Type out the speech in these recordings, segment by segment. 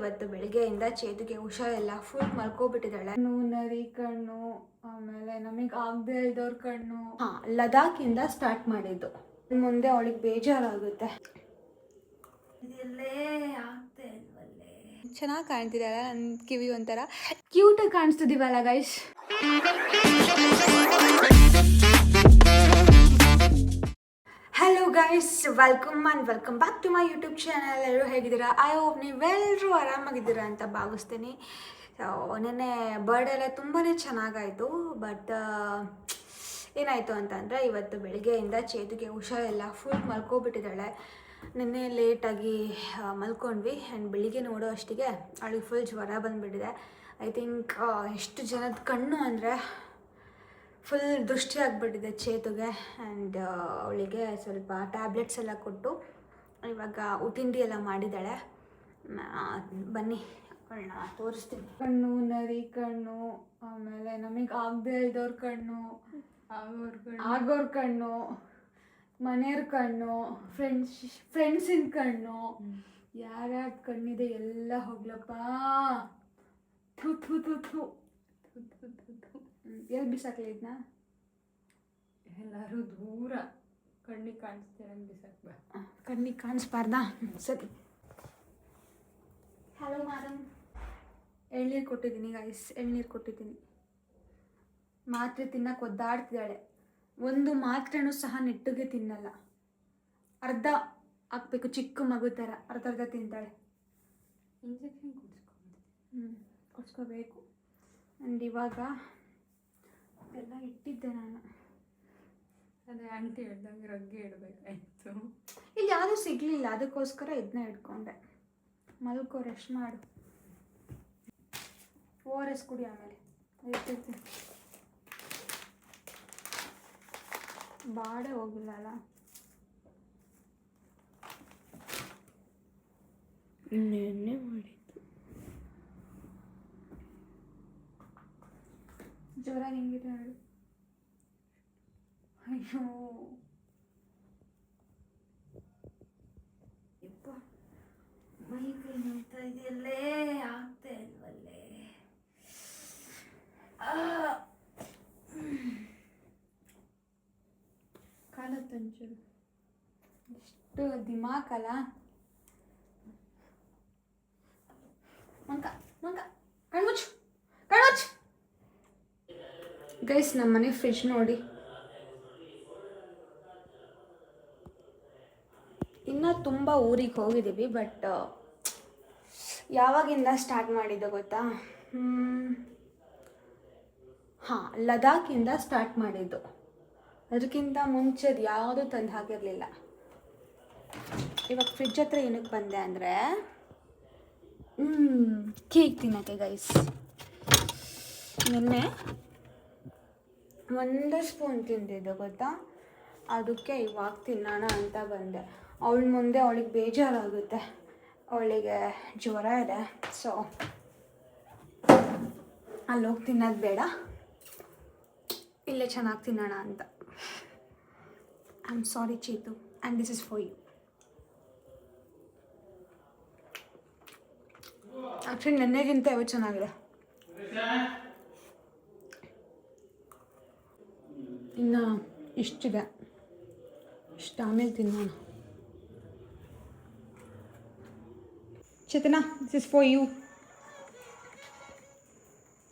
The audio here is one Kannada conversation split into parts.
ಇವತ್ತು ಬೆಳಿಗ್ಗೆಯಿಂದ ಚೇತುಗೆ ಹುಷಾರಿಲ್ಲ, ಫುಲ್ ಮಲ್ಕೋಬಿಟ್ಟಿದ್ದಾಳೆ. ನರಿ ಕಣ್ಣು, ಆಮೇಲೆ ನಮಗೆ ಆಗದೆ ಇದ್ದವ್ರ ಕಣ್ಣು. ಲದಾಖಿಂದ ಸ್ಟಾರ್ಟ್ ಮಾಡಿದ್ದು. ಮುಂದೆ ಅವಳಿಗೆ ಬೇಜಾರಾಗುತ್ತೆ. ಇದೆಲ್ಲೇ ಆಗ್ತಾ ಇಲ್ವಲ್ಲೇ. ಚೆನ್ನಾಗಿ ಕಾಣ್ತಿದಲ್ಲ, ನನ್ನ ಕಿವಿ ಒಂಥರ ಕ್ಯೂಟಾಗಿ ಕಾಣಿಸ್ತಿದೀವಲ್ಲ guys. Hello guys, welcome back to my YouTube channel. ಎಲ್ಲರೂ ಹೇಗಿದ್ದೀರಾ? ಐ ಹೋಪ್ ನೀವೆಲ್ಲರೂ ಆರಾಮಾಗಿದ್ದೀರಾ ಅಂತ ಭಾವಿಸ್ತೀನಿ. ನೆನ್ನೆ ಬರ್ಡೇ ಎಲ್ಲ ತುಂಬಾ ಚೆನ್ನಾಗಾಯಿತು. ಬಟ್ ಏನಾಯಿತು ಅಂತಂದರೆ, ಇವತ್ತು ಬೆಳಿಗ್ಗೆಯಿಂದ ಚೇತುಗೆ ಹುಷಾರಿಲ್ಲ, ಫುಲ್ ಮಲ್ಕೋಬಿಟ್ಟಿದ್ದಾಳೆ. ನಿನ್ನೆ ಲೇಟಾಗಿ ಮಲ್ಕೊಂಡ್ವಿ ಆ್ಯಂಡ್ ಬೆಳಿಗ್ಗೆ ನೋಡೋ ಅಷ್ಟಿಗೆ ಅವಳಿಗೆ ಫುಲ್ ಜ್ವರ ಬಂದುಬಿಟ್ಟಿದೆ. ಐ ಥಿಂಕ್ ಎಷ್ಟು ಜನದ ಕಣ್ಣು ಅಂದರೆ ಫುಲ್ ದೃಷ್ಟಿ ಆಗಿಬಿಟ್ಟಿದೆ ಚೇತುಗೆ. ಆ್ಯಂಡ್ ಅವಳಿಗೆ ಸ್ವಲ್ಪ ಟ್ಯಾಬ್ಲೆಟ್ಸ್ ಎಲ್ಲ ಕೊಟ್ಟು ಇವಾಗ ತಿಂಡಿ ಎಲ್ಲ ಮಾಡಿದ್ದಾಳೆ. ಬನ್ನಿ ಅವಳನ್ನ ತೋರಿಸ್ತೀನಿ. ಕಣ್ಣು, ನರಿ ಕಣ್ಣು, ಆಮೇಲೆ ನಮಗೆ ಆಗದೆ ಇದ್ದವ್ರ ಕಣ್ಣು, ಆಗೋರ್ ಕಣ್ಣು, ಮನೆಯವ್ರ ಕಣ್ಣು, ಫ್ರೆಂಡ್ಸಿನ ಕಣ್ಣು, ಯಾರ್ಯಾರ ಕಣ್ಣಿದೆ ಎಲ್ಲ ಹೋಗ್ಲಪ್ಪ. ಥು ಥು ಥು ಥು ಎಲ್ಲಿ ಬಿಸಾಕ್ಲಿ ಇದನ್ನ? ಎಲ್ಲರೂ ದೂರ ಕಣ್ಣಿಗೆ ಕಾಣಿಸ್ತಾರೆ ಬಿಸಾಕ್ಬ. ಕಣ್ಣಿಗೆ ಕಾಣಿಸ್ಬಾರ್ದಾ? ಸರಿ. Hello madam. ಎಳ್ನೀರು ಕೊಟ್ಟಿದ್ದೀನಿ ಗೈಸ್, ಎಳ್ನೀರು ಕೊಟ್ಟಿದ್ದೀನಿ. ಮಾತ್ರೆ ತಿನ್ನಕ್ಕೆ ಒದ್ದಾಡ್ತಿದ್ದಾಳೆ. ಒಂದು ಮಾತ್ರೆನೂ ಸಹ ನೆಟ್ಟಗೆ ತಿನ್ನಲ್ಲ. ಅರ್ಧ ಹಾಕ್ಬೇಕು, ಚಿಕ್ಕ ಮಗು ಥರ ಅರ್ಧ ತಿಂತಾಳೆ. ಇಂಜೆಕ್ಷನ್ ಕೊಡ್ಸ್ಕೋಬೇಕು. ಆ್ಯಂಡ್ ಇವಾಗ ಎಲ್ಲ ಇಟ್ಟಿದ್ದೆ ನಾನು. ಅದೇ ಆಂಟಿ ಹೇಳ್ದಂಗೆ ರಗ್ಗೆ ಇಡಬೇಕಾಯ್ತು. ಇಲ್ಲಿ ಯಾವುದೂ ಸಿಗಲಿಲ್ಲ, ಅದಕ್ಕೋಸ್ಕರ ಇದನ್ನ ಇಟ್ಕೊಂಡೆ. ಮಲ್ಕೋ, ರೆಸ್ಟ್ ಮಾಡು. ORS ಕುಡಿ, ಆಮೇಲೆ ಇರ್ತೈತೆ. ಬಾಡೆ ಹೋಗಿಲ್ಲ ಅಲ್ಲ. ನೆನ್ನೆ ಮಾಡಿದ್ದು ಜ್ವರ ಹೆಂಗಿದೆ ಹೇಳು? ಅಯ್ಯೋ ಯಪ್ಪ, ಮೈ ಕೈ ನೋಡ್ತಾ ಇದೆಯಲ್ಲೇ, ಆಗ್ತಾ ಇಲ್ವಲ್ಲೇ. ಕಾಲತ್ತಂಚೂರು ಎಷ್ಟು ದಿಮಾಕಲ್ಲ. ಮಂಕ ಮಂಕ ಕಣ್ಮುಚ್ಚು, ಕಣ್ಮುಚ್ಚು. ಗೈಸ್, ನಮ್ಮ ಮನೆ ಫ್ರಿಜ್ ನೋಡಿ, ಇನ್ನೂ ತುಂಬ ಊರಿಗೆ ಹೋಗಿದ್ದೀವಿ. ಬಟ್ ಯಾವಾಗಿಂದ ಸ್ಟಾರ್ಟ್ ಮಾಡಿದ್ದು ಗೊತ್ತಾ? ಲದಾಖಿಂದ ಸ್ಟಾರ್ಟ್ ಮಾಡಿದ್ದು. ಅದಕ್ಕಿಂತ ಮುಂಚೆದು ಯಾವುದೂ ತಂದು ಹಾಕಿರಲಿಲ್ಲ. ಇವಾಗ ಫ್ರಿಜ್ ಹತ್ರ ಏನಕ್ಕೆ ಬಂದೆ ಅಂದರೆ ಕೇಕ್ ತಿನ್ನೋಕ್ಕೆ ಗೈಸ್. ನಿನ್ನೆ 1 ಸ್ಪೂನ್ ತಿಂದಿದ್ದು ಗೊತ್ತಾ, ಅದಕ್ಕೆ ಇವಾಗ ತಿನ್ನೋಣ ಅಂತ ಬಂದೆ. ಅವಳ ಮುಂದೆ ಅವಳಿಗೆ ಬೇಜಾರಾಗುತ್ತೆ, ಅವಳಿಗೆ ಜ್ವರ ಇದೆ. ಸೊ ಅಲ್ಲೋಗಿ ತಿನ್ನೋದು ಬೇಡ, ಇಲ್ಲೇ ಚೆನ್ನಾಗಿ ತಿನ್ನೋಣ ಅಂತ. I am sorry Chetu, and this is for you. Actually ನೆನ್ನೆಗಿಂತ ಇವತ್ತು ಚೆನ್ನಾಗಿದೆ. ಇನ್ನು ಇಷ್ಟಿದೆ, ಇಷ್ಟು ಆಮೇಲೆ ತಿನ್ನೋಣ. Chetana, this is for you.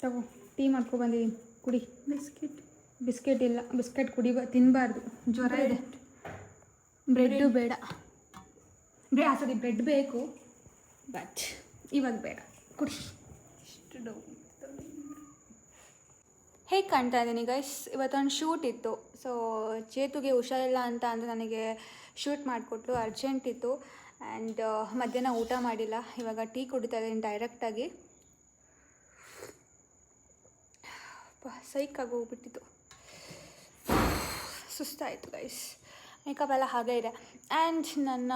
ತಗೋ, ಟೀ ಮಾಡ್ಕೊ ಬಂದಿದ್ದೀನಿ, ಕುಡಿ. ಬಿಸ್ಕೆಟ್ ಇಲ್ಲ, ಬಿಸ್ಕೆಟ್ ತಿನ್ನಬಾರ್ದು, ಜ್ವರ ಇದೆ. ಬ್ರೆಡ್ಡು ಬೇಡ. ಸಾರಿ, ಬ್ರೆಡ್ ಬೇಕು, ಬಟ್ ಇವಾಗ ಬೇಡ, ಕುಡಿ. ಇಷ್ಟು ಡೌಟ್. ಹೇಗೆ ಕಾಣ್ತಾ ಇದ್ದೀನಿ ಗೈಸ್? ಇವತ್ತೊಂದು ಶೂಟ್ ಇತ್ತು. ಸೊ ಚೇತುಗೆ ಹುಷಾರಿಲ್ಲ ಅಂತ ಅಂದರೆ ನನಗೆ ಶೂಟ್ ಮಾಡಿಕೊಟ್ಲು, ಅರ್ಜೆಂಟ್ ಇತ್ತು. ಆ್ಯಂಡ್ ಮಧ್ಯಾಹ್ನ ಊಟ ಮಾಡಿಲ್ಲ, ಇವಾಗ ಟೀ ಕುಡಿತಾ ಇದ್ದೀನಿ ಡೈರೆಕ್ಟಾಗಿ. ಸೈಕಾಗಿ ಹೋಗ್ಬಿಟ್ಟಿತ್ತು, ಸುಸ್ತಾಯಿತು ಗೈಸ್. ಮೇಕಪ್ ಎಲ್ಲ ಹಾಗೆ ಇದೆ. ಆ್ಯಂಡ್ ನನ್ನ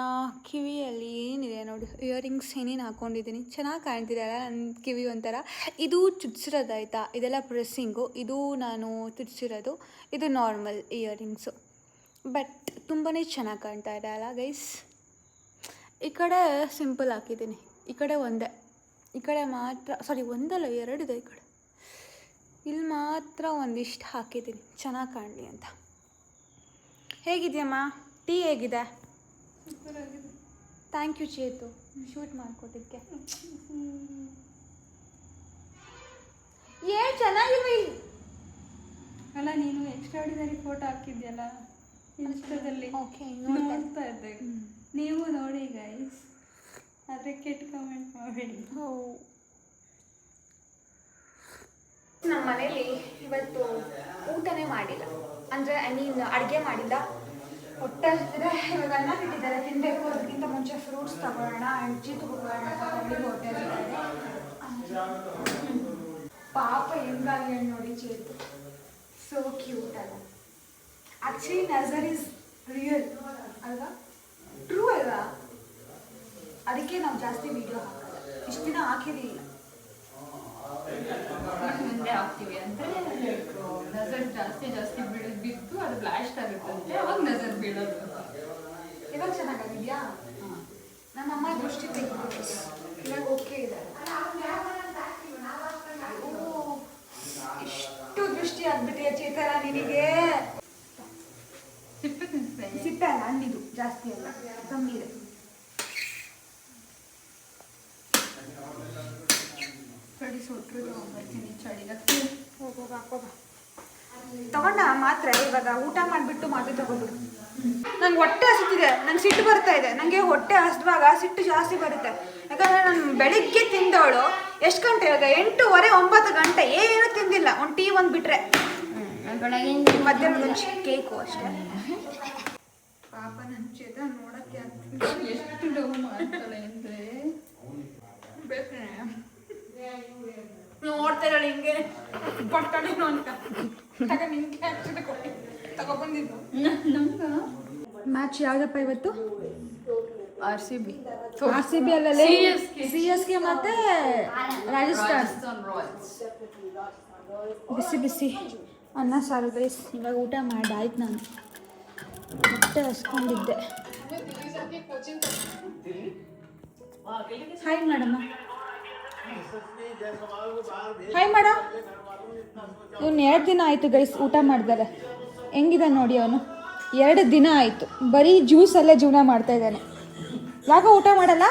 ಕಿವಿಯಲ್ಲಿ ಏನಿದೆ ನೋಡಿ, ಇಯರಿಂಗ್ಸ್ ಏನೇನು ಹಾಕ್ಕೊಂಡಿದ್ದೀನಿ. ಚೆನ್ನಾಗಿ ಕಾಣ್ತಿದೆ ಅಲ್ಲ ನನ್ನ ಕಿವಿ ಒಂಥರ. ಇದು ಚುಚ್ಚಿರೋದು ಆಯಿತಾ, ಇದೆಲ್ಲ ಪ್ರೆಸ್ಸಿಂಗು. ಇದು ನಾನು ಚುಚ್ಚಿರೋದು, ಇದು ನಾರ್ಮಲ್ ಇಯರಿಂಗ್ಸು. ಬಟ್ ತುಂಬಾ ಚೆನ್ನಾಗಿ ಕಾಣ್ತಾ ಇದೆ ಅಲ್ಲ ಗೈಸ್. ಈ ಕಡೆ ಸಿಂಪಲ್ ಹಾಕಿದ್ದೀನಿ, ಈ ಕಡೆ ಒಂದೇ ಈ ಕಡೆ ಮಾತ್ರ ಸಾರಿ ಒಂದಲ್ಲ ಎರಡಿದೆ ಈ ಕಡೆ. ಇಲ್ಲಿ ಮಾತ್ರ ಒಂದಿಷ್ಟು ಹಾಕಿದ್ದೀನಿ ಚೆನ್ನಾಗಿ ಕಾಣಲಿ ಅಂತ. ಹೇಗಿದೆಯಮ್ಮ? ಟೀ ಹೇಗಿದೆ? ಥ್ಯಾಂಕ್ ಯು ಚೇತು ಶೂಟ್ ಮಾಡಿಕೊಟ್ಟಿದ್ದಕ್ಕೆ. ಏನು ಚೆನ್ನಾಗಿಲ್ವಿ? ಅಲ್ಲ ನೀನು ಎಕ್ಸ್ಟ್ರಾಡಿನರಿ ಫೋಟೋ ಹಾಕಿದ್ಯಲ್ಲ ಇನ್ಸ್ಟಾದಲ್ಲಿ, ಓಕೆ ನೋಡ್ತಾ ಇದ್ದೆ. ನೀವು ನೋಡಿ ಗೈಸ್, ಆದರೆ ಕೆಟ್ಟ ಕಮೆಂಟ್ ಮಾಡಬೇಡಿ. ನಮ್ಮ ಮನೇಲಿ ಇವತ್ತು ಊಟನೇ ಮಾಡಿಲ್ಲ, ಅಂದರೆ ಐ ಮೀನ್ ಅಡುಗೆ ಮಾಡಿಲ್ಲ. ಹೊಟ್ಟೆ ಹಸಿದ್ರೆ ಇವಾಗ ಅನ್ನ ತಿಂತಿದ್ದಾರೆ, ತಿನ್ನಬೇಕು. ಅದಕ್ಕಿಂತ ಮುಂಚೆ ಫ್ರೂಟ್ಸ್ ತಗೊಳ್ಳೋಣ, ಅಜ್ಜಿ ತಗೊಳ್ಳೋಣ ಅಂತ ಅವಳಿಗೆ ಹೊಟ್ಟೆ ಹಸಿದೆ. ಪಾಪ ಹೆಂಗಾಗಿ ನೋಡಿ ಚೇತು, ಸೋ ಕ್ಯೂಟ್ ಅಲ್ಲ. ಆ್ಯಕ್ಚುಲಿ ನಜರ್ ಇಸ್ ರಿಯಲ್ ಅಲ್ವಾ? ಟ್ರೂ ಅಲ್ವಾ? ಅದಕ್ಕೆ ನಾವು ಜಾಸ್ತಿ ವಿಡಿಯೋ ಹಾಕಲ್ಲ, ಇಷ್ಟು ದಿನ ಹಾಕಿರಲಿಲ್ಲ. ಮುಂದೆ ಹಾಕ್ತೀವಿ ಅಂದರೆ ನಜರ್ ಜಾಸ್ತಿ ಬಿದ್ದು ಅದು ಬ್ಲಾಸ್ಟ್ ಆಗುತ್ತಂತೆ, ಅವಾಗ ನಜರ್ ಬೀಳೋದು. ಇವಾಗ ಚೆನ್ನಾಗಿದೆಯಾ? ನಮ್ಮಮ್ಮ ದೃಷ್ಟಿ ತೆಗೆದು ಇವಾಗ ಓಕೆ ಇದೆ. ಇಷ್ಟು ದೃಷ್ಟಿ ಆಗ್ಬಿಟ್ಟಿದೆ ಚೇತನ ನಿನಗೆ. ಸಿಪ್ಪೆ ಅಲ್ಲ ಹಣ್ಣಿದು, ಜಾಸ್ತಿ ಅಲ್ಲ, ಕಮ್ಮಿ ಇದೆ. ಕಡಿ ಸೊಟ್ಟರು ತಗೊಂಡ್ಬರ್ತೀನಿ ಚಳಿಗೆ. ಹೋಗೋಗ ಹಾಕೋಗ ತಗೊಂಡ ಮಾತ್ರೆ. ಇವಾಗ ಊಟ ಮಾಡಿಬಿಟ್ಟು ಮಾತ್ರೆ ತಗೊಂಡು. ನಂಗೆ ಹೊಟ್ಟೆ ಹಸಿತಿದೆ, ನಂಗೆ ಸಿಟ್ಟು ಬರ್ತಾ ಇದೆ. ನನಗೆ ಹೊಟ್ಟೆ ಹಸಿದಾಗ ಸಿಟ್ಟು ಜಾಸ್ತಿ ಬರುತ್ತೆ. ಯಾಕಂದರೆ ನಾನು ಬೆಳಿಗ್ಗೆ ತಿಂದವಳು ಎಷ್ಟು ಗಂಟೆ ಇವಾಗ 8:30 9 ಗಂಟೆ ಏನೂ ತಿಂದಿಲ್ಲ. ಒಂದು ಟೀ ಒಂದು ಬಿಟ್ಟರೆ ಮಧ್ಯಾಹ್ನದ ಒಂದು ಕೇಕು ಅಷ್ಟೇ. ಪಾಪ ನನ್ನ ಚೇತ ನೋಡೋಕ್ಕೆ ಆಗ್ತಿದೆ ಎಷ್ಟು ಡೌ ಮಾಡ್ತಾಳೆ ಅಂದರೆ ಬೇಕೇ ನೋಡ್ತಾ ಇದ್ದಾಳೆ ಹಿಂಗೆ ಬಟ್ಟಣೇನು ಅಂತ. ನಿಮಗೆ ತಗೊಬಂದಿದ್ದು ನಮ್ಗೆ ಮ್ಯಾಚ್ ಯಾವುದಪ್ಪ ಇವತ್ತು? RCB ಅಲ್ಲ, CSK ಮತ್ತೆ ರಾಜಸ್ಥಾನ್ ರಾಯಲ್ಸ್. ಬಿಸಿ ಬಿಸಿ ಅನ್ನ ಸಾರು ಗೈಸ್. ಇವಾಗ ಊಟ ಮಾಡಾಯ್ತು. ನಾನು ಹೊಟ್ಟೆ ಹಸ್ಕೊಂಡಿದ್ದೆ. Hi madam. Hi madam. ಇವ್ನು 2 ದಿನ ಆಯಿತು ಗೈಸ್ ಊಟ ಮಾಡಿದ್ದಾರೆ. ಹೆಂಗಿದೆ ನೋಡಿ ಅವನು. 2 ದಿನ ಆಯಿತು ಬರೀ ಜ್ಯೂಸಲ್ಲೇ ಜೀವನ ಮಾಡ್ತಾ ಇದ್ದಾನೆ. ಯಾಕ ಊಟ ಮಾಡಲ್ಲ?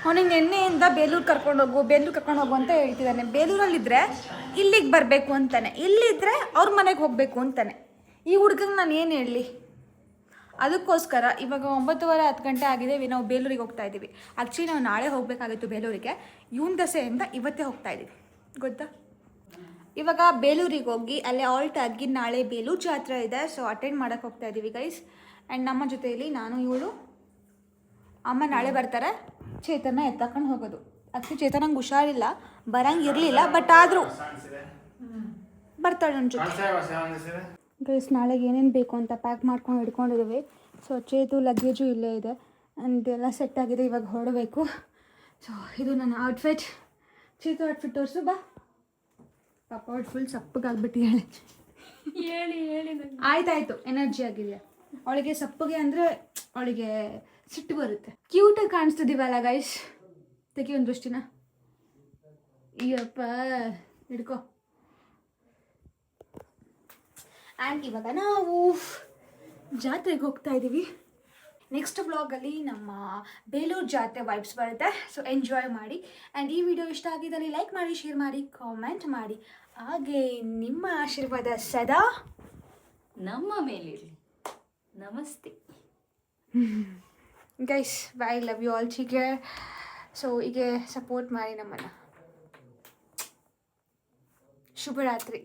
ಅವನಿಗೆ ಎಣ್ಣೆಯಿಂದ ಬೇಲೂರು ಕರ್ಕೊಂಡು ಹೋಗು ಅಂತ ಹೇಳ್ತಿದ್ದಾನೆ. ಬೇಲೂರಲ್ಲಿದ್ದರೆ ಇಲ್ಲಿಗೆ ಬರಬೇಕು ಅಂತಾನೆ, ಇಲ್ಲಿದ್ದರೆ ಅವ್ರ ಮನೆಗೆ ಹೋಗಬೇಕು ಅಂತಾನೆ. ಈ ಹುಡ್ಗಂಗೆ ನಾನು ಏನು ಹೇಳಲಿ? ಅದಕ್ಕೋಸ್ಕರ ಇವಾಗ 9:30 10 ಗಂಟೆ ಆಗಿದೆ. ನಾವು ಬೇಲೂರಿಗೆ ಹೋಗ್ತಾ ಇದ್ದೀವಿ. ಆ್ಯಕ್ಚುಲಿ ನಾವು ನಾಳೆ ಹೋಗಬೇಕಾಗಿತ್ತು ಬೇಲೂರಿಗೆ. ಇವನ್ ದಸೆಯಿಂದ ಇವತ್ತೇ ಹೋಗ್ತಾ ಇದ್ದೀವಿ, ಗೊತ್ತಾ? ಇವಾಗ ಬೇಲೂರಿಗೆ ಹೋಗಿ ಅಲ್ಲೇ ಆಲ್ಟ್ ಆಗಿ ನಾಳೆ ಬೇಲೂರು ಜಾತ್ರೆ ಇದೆ, ಸೊ ಅಟೆಂಡ್ ಮಾಡೋಕ್ಕೆ ಹೋಗ್ತಾ ಇದ್ದೀವಿ ಗೈಸ್. ಆ್ಯಂಡ್ ನಮ್ಮ ಜೊತೆಯಲ್ಲಿ ನಾನು, ಇವಳು, ಅಮ್ಮ ನಾಳೆ ಬರ್ತಾರೆ. ಚೇತನ ಎತ್ತಕೊಂಡು ಹೋಗೋದು. ಆ್ಯಕ್ಚುಲಿ ಚೇತನಂಗೆ ಹುಷಾರಿಲ್ಲ, ಬರಂಗಿರಲಿಲ್ಲ, ಬಟ್ ಆದರೂ ಬರ್ತಾಳೆ ನನ್ನ ಜೊತೆ. ಗೈಸ್ ನಾಳೆಗೆ ಏನೇನು ಬೇಕು ಅಂತ ಪ್ಯಾಕ್ ಮಾಡ್ಕೊಂಡು ಹಿಡ್ಕೊಂಡಿದ್ದೀವಿ. ಸೊ ಚೇತು ಲಗೇಜು ಇಲ್ಲೇ ಇದೆ ಆ್ಯಂಡ್ ಎಲ್ಲ ಸೆಟ್ ಆಗಿದೆ. ಇವಾಗ ಹೊರಡಬೇಕು. ಸೊ ಇದು ನನ್ನ ಔಟ್ಫಿಟ್. ಚೇತು ಔಟ್ಫಿಟ್ ತೋರಿಸು ಬಾ. ಪಾಪ ಅವಳು ಫುಲ್ ಸಪ್ಪಗಾಗ್ಬಿಟ್ಟಿದ್ದಾಳೆ. ಹೇಳಿ ಆಯ್ತಾಯ್ತು, ಎನರ್ಜಿ ಆಗಿದೆಯಾ ಅವಳಿಗೆ. ಸಪ್ಪಗೆ ಅಂದರೆ ಅವಳಿಗೆ ಸಿಟ್ಟು ಬರುತ್ತೆ. ಕ್ಯೂಟಾಗಿ ಕಾಣಿಸ್ತಿದ್ದೀವಲ್ಲ ಗೈಸ್. ತೆಗಿ ಒಂದು ದೃಷ್ಟಿನ. ಅಯ್ಯಪ್ಪ ಹಿಡ್ಕೊ. ಆ್ಯಂಡ್ ಇವಾಗ ನಾವು ಜಾತ್ರೆಗೆ ಹೋಗ್ತಾ ಇದ್ದೀವಿ. ನೆಕ್ಸ್ಟ್ ವ್ಲಾಗಲ್ಲಿ ನಮ್ಮ ಬೇಲೂರು ಜಾತ್ರೆ ವೈಬ್ಸ್ ಬರುತ್ತೆ. ಸೊ ಎಂಜಾಯ್ ಮಾಡಿ. ಆ್ಯಂಡ್ ಈ ವಿಡಿಯೋ ಇಷ್ಟ ಆಗಿದ್ದಲ್ಲಿ ಲೈಕ್ ಮಾಡಿ, ಶೇರ್ ಮಾಡಿ, ಕಾಮೆಂಟ್ ಮಾಡಿ. ಹಾಗೆ ನಿಮ್ಮ ಆಶೀರ್ವಾದ ಸದಾ ನಮ್ಮ ಮೇಲಿರಲಿ. ನಮಸ್ತೆ guys. Bye, love you all. Take care. So ಹೀಗೆ ಸಪೋರ್ಟ್ ಮಾಡಿ ನಮ್ಮನ್ನು. ಶುಭರಾತ್ರಿ.